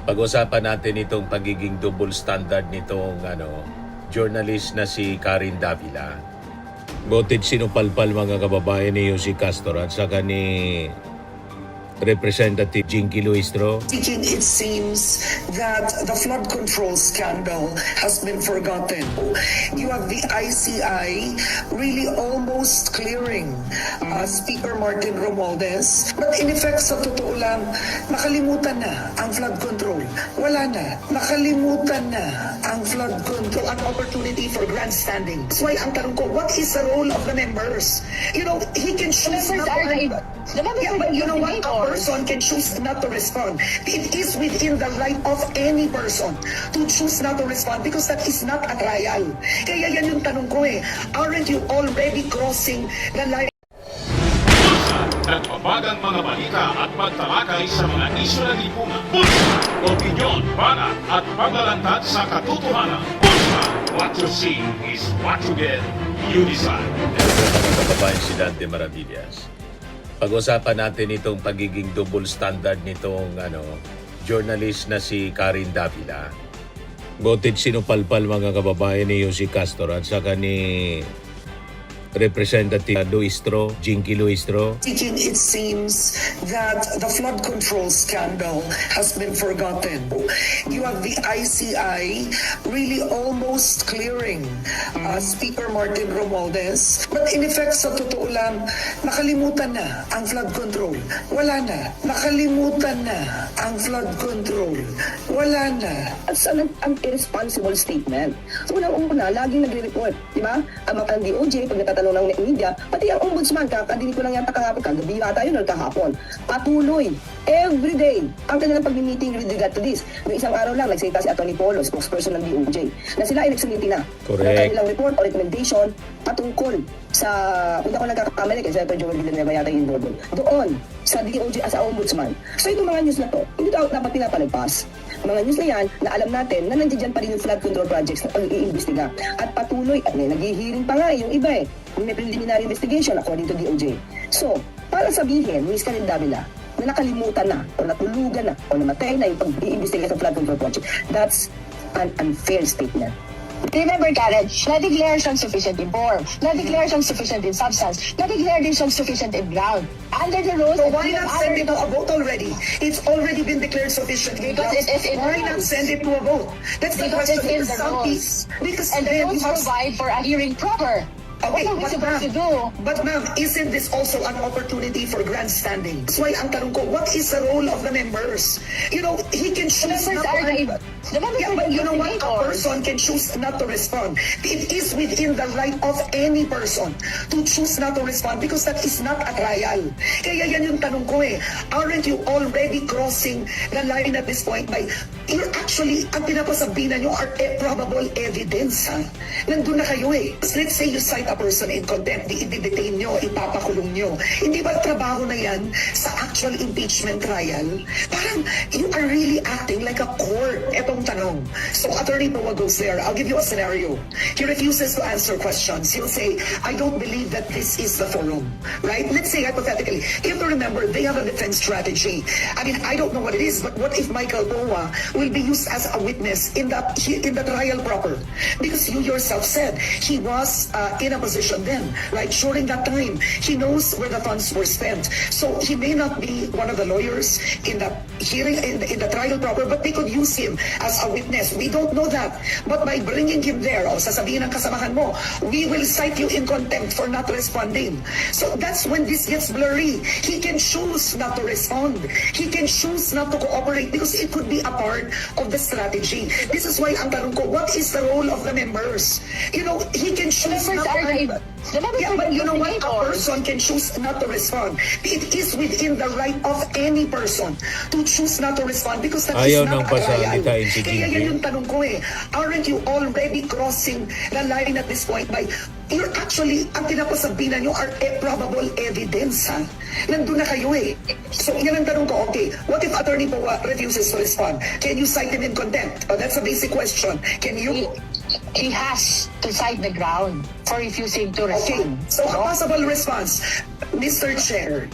Pag-usapan natin itong pagiging double standard nitong journalist na si Karen Davila. Botid sinupalpal mga kababayan ni Yossi Castro at saka ni Representative Jinky Luistro. It seems that the flood control scandal has been forgotten. You have the ICI really almost clearing Speaker Martin Romualdez. But in effect, sa totoo lang, nakalimutan na ang flood control. Wala na. Nakalimutan na ang flood control. An opportunity for grandstanding. That's why ang tanong ko, what is the role of the members? You know, he can choose not to... Yeah, but you know what? A person can choose not to respond. It is within the right of any person to choose not to respond because that is not a trial. Kaya yan yung tanong ko eh. Aren't you already crossing the line? Nagpapagang mga balita at pagtalakay sa mga isyu ng lipunan. Bulsa! Opinyon, banat at paglalantad sa katotohanan. Bulsa! What you see is what you get. You decide. Mga kababayan si Dante Maravillas. Pag-usapan natin itong pagiging double standard nitong journalist na si Karen Davila. Botid sinupalpal mga kababayan ni Yossi Castro at saka ni Representative Luistro, Jinky Luistro. It seems that the flood control scandal has been forgotten. You have the ICI really almost clearing Speaker Martin Romualdez. But in effect, sa totoo lang, nakalimutan na ang flood control. Wala na. Nakalimutan na ang flood control. Wala na. At saan ang irresponsible statement? So unang-una, laging nagre-report, di ba? Ang DOJ, pag natatanong ng media, pati ang ombudsman, kakadinig ko lang yata kahapon, kagabi yata yun, kahapon. Patuloy, everyday, ang kanilang pag-meeting with regard to this. Noong isang araw lang, nagsalita si Atty. Polo, spokesperson ng DOJ, na sila ay nagsalita na ng kanilang report o recommendation patungkol sa, kung ako nagkakamali, kay Senator Joel Villanueva yata yung doon, doon sa DOJ as a ombudsman. So itong mga news na to, hindi dapat pinapalagpas. Mga news na yan, na alam natin na nandiyan pa rin yung flood control projects na pag-iimbestiga. At patuloy, at may nag-hearing pa nga yung iba may preliminary investigation according to DOJ. So, para sabihin, Ms. Karen Davila, na nakalimutan na, o natulugan na, o namatay na yung pag-iimbestiga sa flood control project, that's an unfair statement. Remember, Karen, na-declare siyang sufficient in form, na-declare siyang sufficient in substance, na-declare din siyang sufficient in ground. Under the rules, So why not send it to a vote already? It's already been declared sufficient. Because it is in Why the not rules. send it to a vote? That's the Because question. it's in the rules. Because And the then rules you have... provide for a hearing proper. Okay, What are we but supposed to do? ma'am, isn't this also an opportunity for grandstanding? That's why ang tanong ko, what is the role of the members? You know, he can choose Members not are to... the members Yeah, are but you know what? A investigators. person can choose not to respond. It is within the right of any person to choose not to respond because that is not a trial. Kaya yan yung tanong ko eh. Aren't you already crossing the line at this point by... You're actually, ang pinapasabihan nyo are probable evidence, ha? Nandun na kayo eh. Let's say you cite a person in contempt, i-detain nyo, ipapakulong nyo. Hindi ba trabaho na yan sa actual impeachment trial? Parang you are really acting like a court. Etong tanong. So Attorney Poa goes there. I'll give you a scenario. He refuses to answer questions. He'll say, I don't believe that this is the forum. Right? Let's say hypothetically, you have to remember, they have a defense strategy. I mean, I don't know what it is, but what if Michael Poa will be used as a witness in the trial proper? Because you yourself said he was in a position then, right? During that time, he knows where the funds were spent. So he may not be one of the lawyers in the hearing, in the trial proper, but they could use him as a witness. We don't know that. But by bringing him there, o sasabihin ng kasamahan mo, we will cite you in contempt for not responding. So that's when this gets blurry. He can choose not to respond. He can choose not to cooperate because it could be a part of the strategy. This is why ang tanong ko, what is the role of the members? You know, he can choose Members not are to... the members Yeah, are but you know what? A investigators. person can choose not to respond. It is within the right of any person to choose not to respond because that Ayaw is nang not a trial. pasalitain si Kaya Jinky. yan yung tanong ko eh. Aren't you already crossing the line at this point by... You're actually, ang pinapasabihan nyo are probable evidence, ha? Nandun na kayo eh. So yan ang tanong ko, okay, what if Attorney Poa refuses to respond? Can you cite him in contempt? Oh, that's a basic question. Can you... He has to cite the ground for refusing to Okay, respond. so a possible response, Mr. Chair,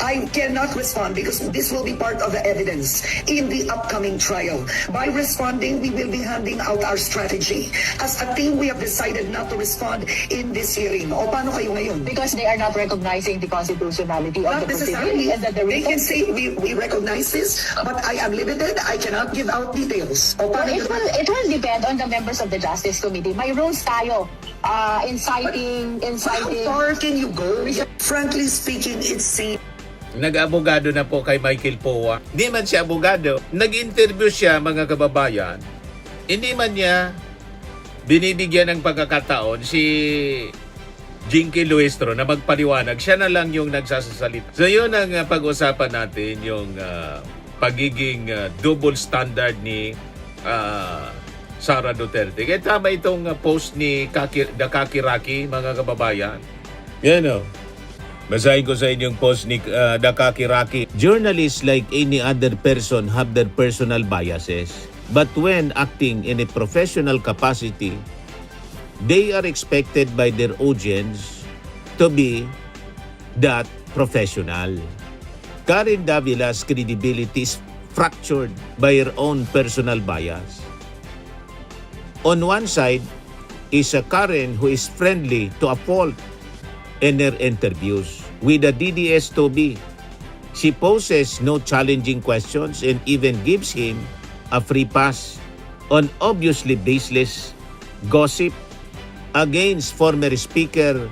I cannot respond because this will be part of the evidence in the upcoming trial. By responding, we will be handing out our strategy. As a team, we have decided not to respond in this hearing. O paano kayo ngayon? Because they are not recognizing the constitutionality of Not the necessarily. proceeding. And that the They can reason... say we recognize this, but I am limited. I cannot give out details. O Well, paano it will depend on the members of the Justice Committee. May rules tayo. Inciting... How far can you go? Frankly speaking, it seems Nag-abogado na po kay Michael Poa. Hindi man siya abogado. Nag-interview siya, mga kababayan. Hindi man niya binibigyan ng pagkakataon si Jinky Luistro na magpaliwanag. Siya na lang yung nagsasasalita. So yun ang pag-usapan natin, yung pagiging double standard ni Sara Duterte. Kaya tama itong post ni Dakakiraki, mga kababayan. Yan o. Basahin ko sa inyong post ni Dakakiraki. Journalists like any other person have their personal biases. But when acting in a professional capacity, they are expected by their audience to be that professional. Karen Davila's credibility is fractured by her own personal bias. On one side is a Karen who is friendly to a fault in her interviews. With the DDS-2B, she poses no challenging questions and even gives him a free pass on obviously baseless gossip against former Speaker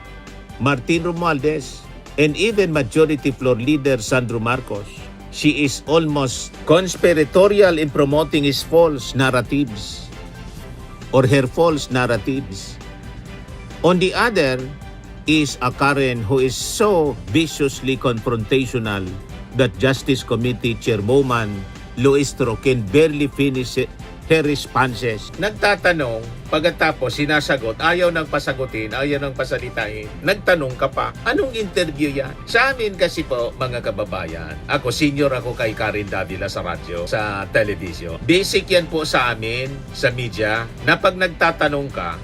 Martin Romualdez and even Majority Floor Leader Sandro Marcos. She is almost conspiratorial in promoting his false narratives or her false narratives. On the other is a Karen who is so viciously confrontational that Justice Committee Chairwoman Luistro can barely finish her responses. Nagtatanong, pagkatapos sinasagot, ayaw nang pasagutin, ayaw nang pasalitain. Nagtanong ka pa, anong interview yan? Sa amin kasi po, mga kababayan, ako, senior ako kay Karen Davila sa radyo, sa television. Basic yan po sa amin, sa media, na pag nagtatanong ka,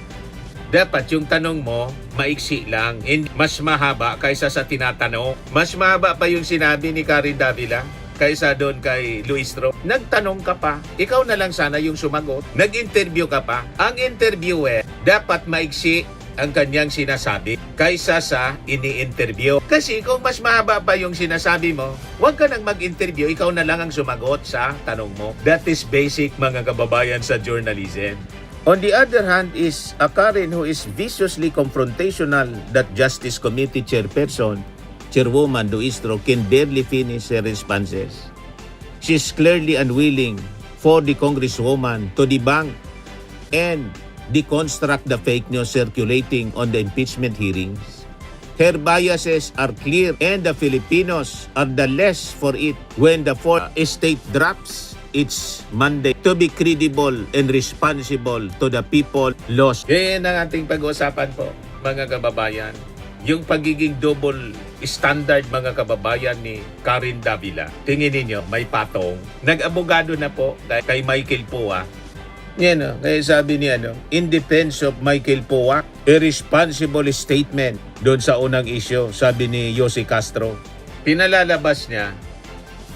dapat yung tanong mo, maiksi lang. Mas mahaba kaysa sa tinatanong. Mas mahaba pa yung sinabi ni Karen Davila kaysa doon kay Luistro. Nagtanong ka pa. Ikaw na lang sana yung sumagot. Nag-interview ka pa. Ang interviewer, dapat maiksi ang kanyang sinasabi kaysa sa ini-interview. Kasi kung mas mahaba pa yung sinasabi mo, huwag ka nang mag-interview. Ikaw na lang ang sumagot sa tanong mo. That is basic, mga kababayan, sa journalism. On the other hand is a Karen who is viciously confrontational that Justice Committee Chairperson, Chairwoman Luistro, can barely finish her responses. She is clearly unwilling for the Congresswoman to debunk and deconstruct the fake news circulating on the impeachment hearings. Her biases are clear and the Filipinos are the less for it when the fourth estate drops its mandate to be credible and responsible to the people lost. Yan ang ating pag-uusapan po, mga kababayan. Yung pagiging double standard, mga kababayan, ni Karen Davila. Tingin ninyo, may patong. Nag-abogado na po kay Michael Poa. Yan o, kaya sabi ni in defense of Michael Poa, irresponsible statement doon sa unang issue, sabi ni Yossi Castro. Pinalalabas niya,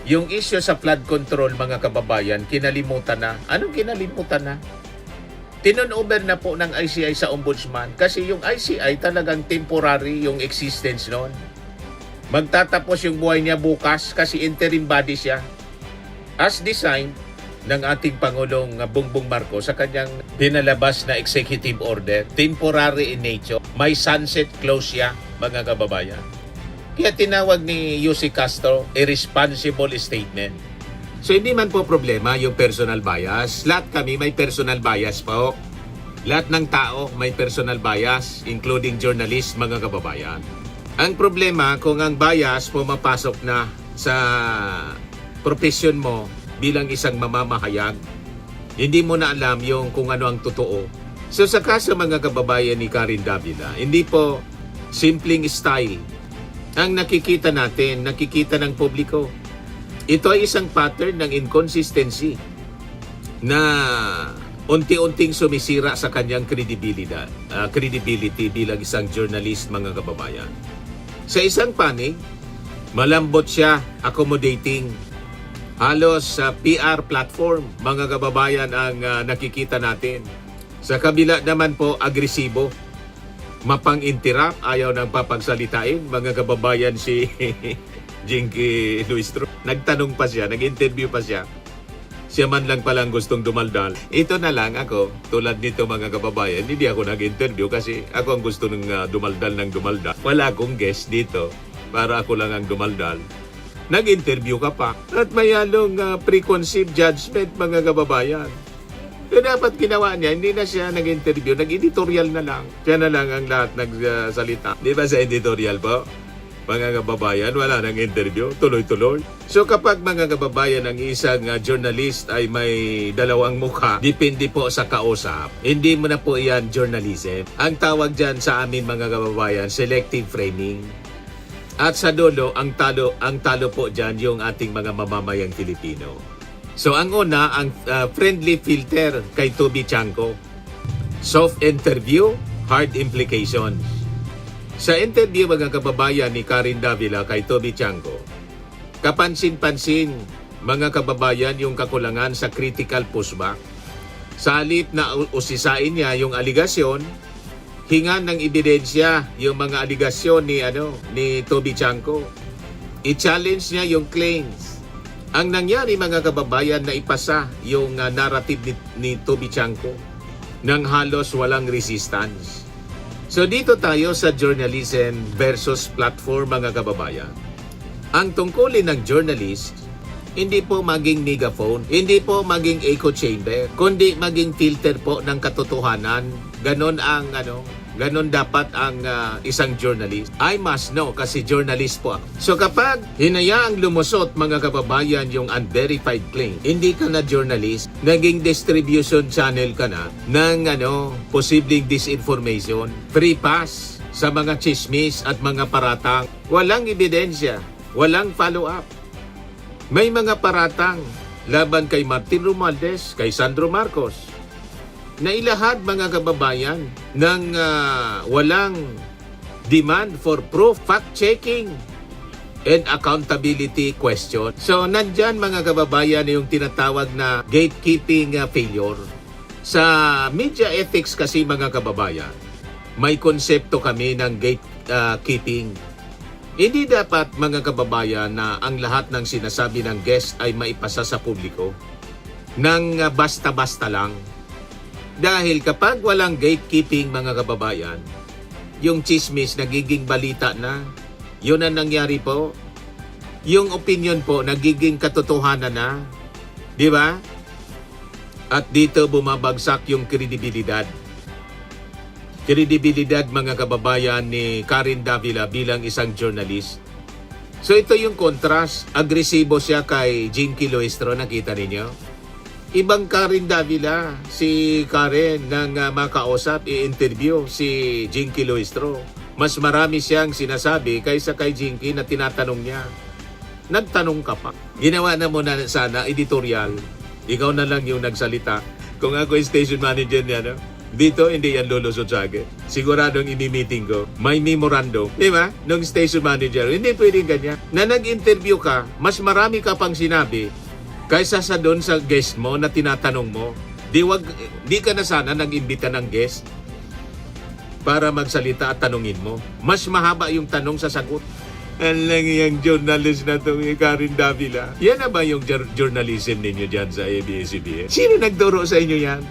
yung issue sa flood control, mga kababayan, kinalimutan na. Anong kinalimutan na? Tinun-over na po ng ICI sa ombudsman kasi yung ICI talagang temporary yung existence noon. Magtatapos yung buhay niya bukas kasi interim body siya. As designed ng ating Pangulong Bongbong Marcos sa kanyang pinalabas na executive order, temporary in nature, may sunset clause siya, mga kababayan. Kaya tinawag ni Yossi Castro irresponsible statement. So hindi man po problema yung personal bias. Lahat kami may personal bias po. Lahat ng tao may personal bias, including journalist, mga kababayan. Ang problema kung ang bias pumapasok na sa profession mo bilang isang mamamahayag, hindi mo na alam yung kung ano ang totoo. So sa kaso, mga kababayan ni Karen Davila, hindi po simpleng style ang nakikita natin, nakikita ng publiko. Ito ay isang pattern ng inconsistency na unti-unting sumisira sa kanyang credibility bilang isang journalist, mga kababayan. Sa isang panig, Malambot siya, accommodating. Halos sa PR platform, mga kababayan, ang nakikita natin. Sa kabila naman po, agresibo. Mapang-interrupt, ayaw nang papagsalitain. Mga kababayan, si Jinky Luistro. Nagtanong pa siya, nag-interview pa siya. Siya man lang palang gustong dumaldal. Ito na lang ako, tulad nito mga kababayan, hindi ako nag-interview kasi ako ang gusto ng dumaldal ng dumaldal. Wala akong guest dito para ako lang ang dumaldal. Nag-interview ka pa at may halong preconceived judgment mga kababayan. Kaya dapat ginawa niya, hindi na siya nag-interview, nag-editorial na lang. Siya na lang ang lahat nagsalita. Di ba sa editorial po? Mga kababayan, wala nang interview, tuloy-tuloy. So kapag mga kababayan, ang isang journalist ay may dalawang mukha, depende po sa kausap. Hindi mo na po iyan journalism. Ang tawag dyan sa amin mga kababayan, selective framing. At sa dulo, ang talo po dyan yung ating mga mamamayang Pilipino. So ang una, ang friendly filter kay Toby Chanko. Soft interview, hard implications. Sa interview mga kababayan ni Karen Davila kay Toby Chanko, kapansin-pansin mga kababayan yung kakulangan sa critical pushback. Sa halip na usisain niya yung aligasyon, hingan ng ebidensya yung mga aligasyon ni Toby Chanko. I-challenge niya yung claims. Ang nangyari mga kababayan na ipasa yung narrative ni Toby Chanko nang halos walang resistance. So dito tayo sa journalism versus platform mga kababayan. Ang tungkulin ng journalist, hindi po maging megaphone, hindi po maging echo chamber, kundi maging filter po ng katotohanan. Ganon dapat ang isang journalist. I must know kasi journalist po ako. So kapag hinayaang lumusot mga kababayan yung unverified claim, hindi ka na journalist, naging distribution channel ka na ng posibleng disinformation, free pass sa mga chismis at mga paratang. Walang ebidensya, walang follow-up. May mga paratang laban kay Martin Romualdez, kay Sandro Marcos, na ilahad mga kababayan ng walang demand for proof, fact-checking, and accountability question. So, nandyan mga kababayan yung tinatawag na gatekeeping failure. Sa media ethics kasi mga kababayan, may konsepto kami ng gatekeeping. Hindi dapat mga kababayan na ang lahat ng sinasabi ng guest ay maipasa sa publiko nang basta-basta lang. Dahil kapag walang gatekeeping mga kababayan, yung chismis nagiging balita na, yun ang nangyari po. Yung opinion po nagiging katotohanan na, di ba? At dito bumabagsak yung kredibilidad. Kredibilidad mga kababayan ni Karen Davila bilang isang journalist. So ito yung contrast. Agresibo siya kay Jinky Luistro, nakita ninyo? Ibang Karen Davila, si Karen nang makausap, i-interview si Jinky Luistro. Mas marami siyang sinasabi kaysa kay Jinky na tinatanong niya. Nagtanong ka pa. Ginawa na mo na sana editorial. Ikaw na lang yung nagsalita. Kung ako yung station manager niya, dito hindi yan lulusot sa akin. Siguradong ini-meeting ko. May memorandum. Di ba? Nung station manager, hindi pwedeng ganyan. Na nag-interview ka, mas marami ka pang sinabi kaysa sa doon sa guest mo na tinatanong mo. Di ka na sana nag-imbita ng guest para magsalita at tanungin mo. Mas mahaba yung tanong sa sagot. Alang yung journalist na itong Karen Davila. Yan na ba yung journalism ninyo dyan sa ABS-CBN? Sino nagturo sa inyo yan?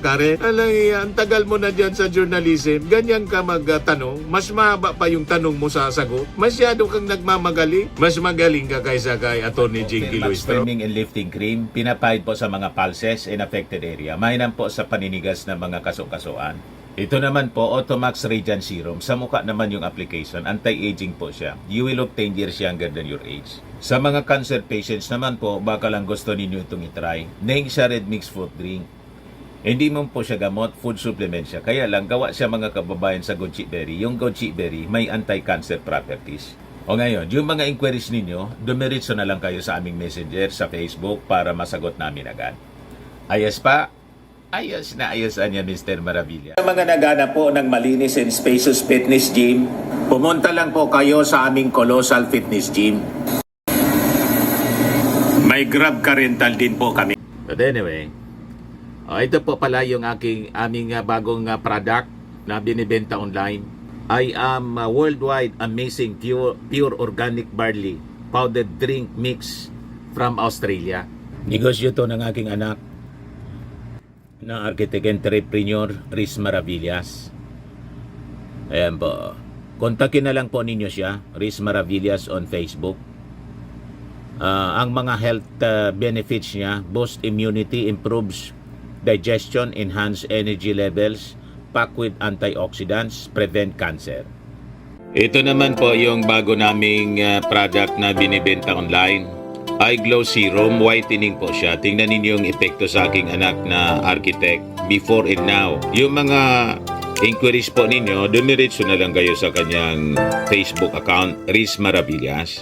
Karen? Ang tagal mo na dyan sa journalism, ganyan ka magtanong, mas mahaba pa yung tanong mo sa sagot. Masyado kang nagmamagali. Mas magaling ka kaysa kay Atty. Jinky Luistro. Swimming and lifting cream, pinapahid po sa mga pulses in affected area. Mainam po sa paninigas ng mga kaso-kasuan. Ito naman po, Automax Radiant Serum. Sa mukha naman yung application, anti-aging po siya. You will look 10 years younger than your age. Sa mga cancer patients naman po, baka lang gusto ninyo itong itry. Nengxia Red Mix Fruit Drink. Hindi mo po siya gamot, food supplement siya. Kaya lang, gawa siya mga kababayan sa goji berry. Yung goji berry may anti-cancer properties. O ngayon, yung mga inquiries ninyo, dumiritso na lang kayo sa aming messenger sa Facebook para masagot namin agad. Ayos pa, Ayos na ayos niya, Mr. Maravilla. Sa mga naghanap po ng malinis and spacious fitness gym, pumunta lang po kayo sa aming Colossal Fitness Gym. May Grab car rental din po kami. But anyway, ito po pala yung aming bagong product na binibenta online. I am worldwide amazing pure organic barley powdered drink mix from Australia. Negosyo to ng aking anak na architect entrepreneur Riz Maravillas. Ayan po. Kontakin na lang po ninyo siya, Riz Maravillas on Facebook. Ang mga health benefits niya, boost immunity, improves digestion, enhance energy levels, packed with antioxidants, prevent cancer. Ito naman po yung bago naming product na binibenta online. Eye Glow Serum, whitening po siya. Tingnan ninyo yung epekto sa aking anak na architect before and now. Yung mga inquiries po ninyo, dumiretso na lang kayo sa kanyang Facebook account, Riz Maravillas.